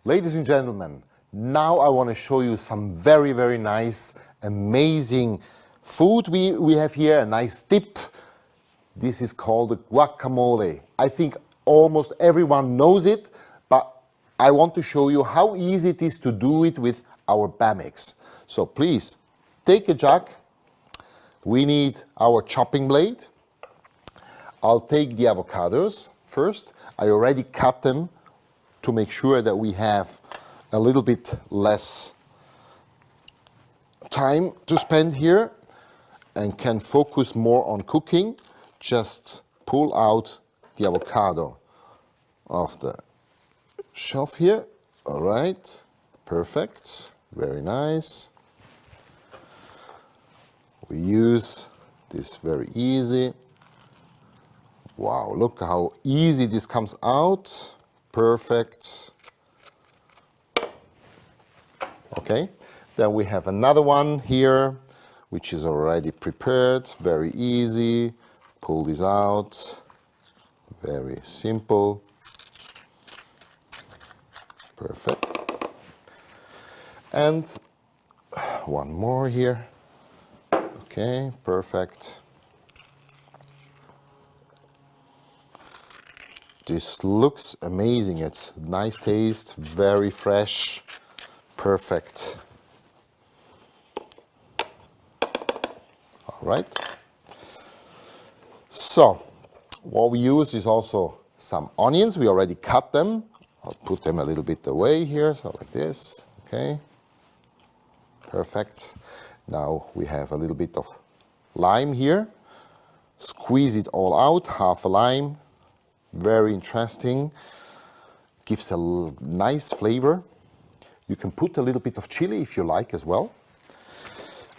Ladies and gentlemen, now I want to show you some very, very nice, amazing food we have here, a nice dip. This is called the guacamole. I think almost everyone knows it, but I want to show you how easy it is to do it with our Bamix. So please, take a jug. We need our chopping blade. I'll take the avocados first. I already cut them to make sure that we have a little bit less time to spend here and can focus more on cooking. Just pull out the avocado off the shelf here. All right, perfect, very nice. We use this very easy. Wow, look how easy this comes out. Perfect. Okay, then we have another one here, which is already prepared, very easy. Pull this out, very simple. Perfect. And one more here. Okay, perfect. This looks amazing. It's nice taste, very fresh, perfect. All right. So, what we use is also some onions. We already cut them. I'll put them a little bit away here, so like this. Okay. Perfect. Now we have a little bit of lime here. Squeeze it all out, half a lime. Very interesting. Gives a nice flavor. You can put a little bit of chili if you like as well.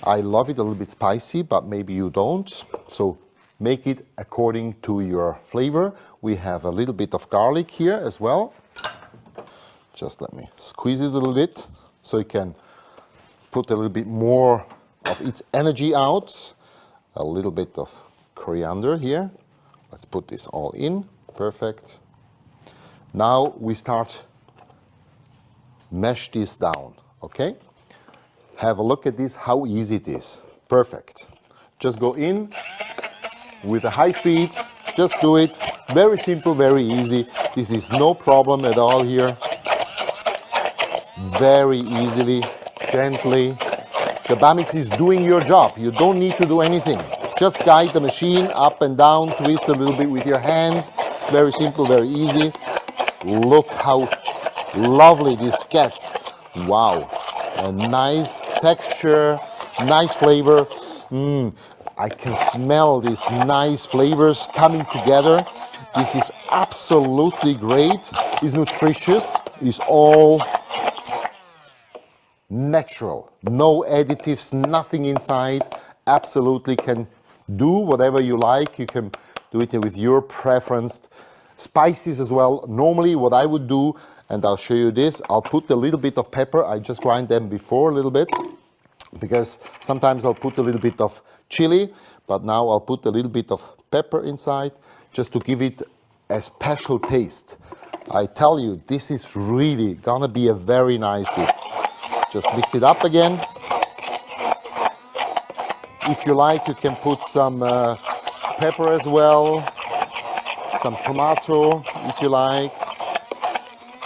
I love it a little bit spicy, but maybe you don't. So make it according to your flavor. We have a little bit of garlic here as well. Just let me squeeze it a little bit so you can put a little bit more of its energy out. A little bit of coriander here. Let's put this all in. Perfect. Now we start mash this down, okay? Have a look at this, how easy it is. Perfect. Just go in with a high speed, just do it. Very simple, very easy. This is no problem at all here. Very easily, gently. The Bamix is doing your job. You don't need to do anything. Just guide the machine up and down, twist a little bit with your hands. Very simple, very easy. Look how lovely this gets. Wow. A nice texture, nice flavor. I can smell these nice flavors coming together. This is absolutely great. It's nutritious. It's all natural. No additives, nothing inside. Absolutely can do whatever you like. You can do it with your preference. Spices as well. Normally what I would do, and I'll show you this, I'll put a little bit of pepper. I just grind them before a little bit, because sometimes I'll put a little bit of chili, but now I'll put a little bit of pepper inside just to give it a special taste. I tell you, this is really gonna be a very nice dip. Just mix it up again. If you like, you can put some pepper as well, some tomato if you like,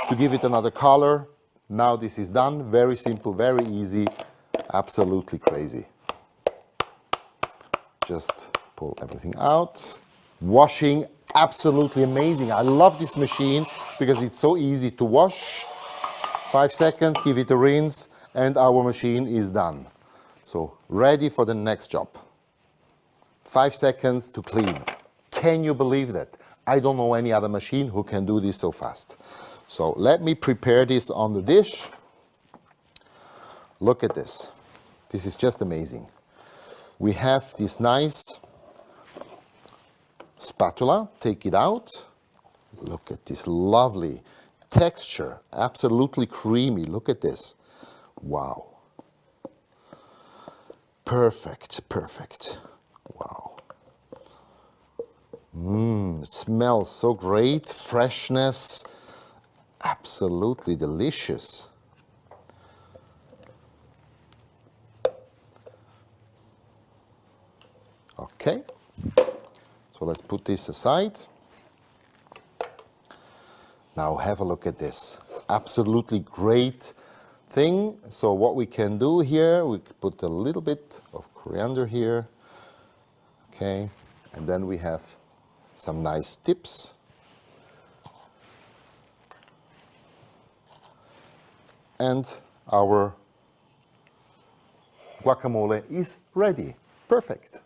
to give it another color. Now this is done. Very simple, very easy, absolutely crazy. Just pull everything out. Washing, absolutely amazing. I love this machine because it's so easy to wash. 5 seconds, give it a rinse, and our machine is done. So ready for the next job. 5 seconds to clean. Can you believe that? I don't know any other machine who can do this so fast. So let me prepare this on the dish. Look at this. This is just amazing. We have this nice spatula. Take it out. Look at this lovely texture. Absolutely creamy. Look at this. Wow. Perfect, perfect. Wow. It smells so great. Freshness. absolutely delicious. Okay, so let's put this aside. Now have a look at this. Absolutely great thing. So what we can do here, we put a little bit of coriander here. Okay, and then we have some nice dips. And our guacamole is ready. Perfect.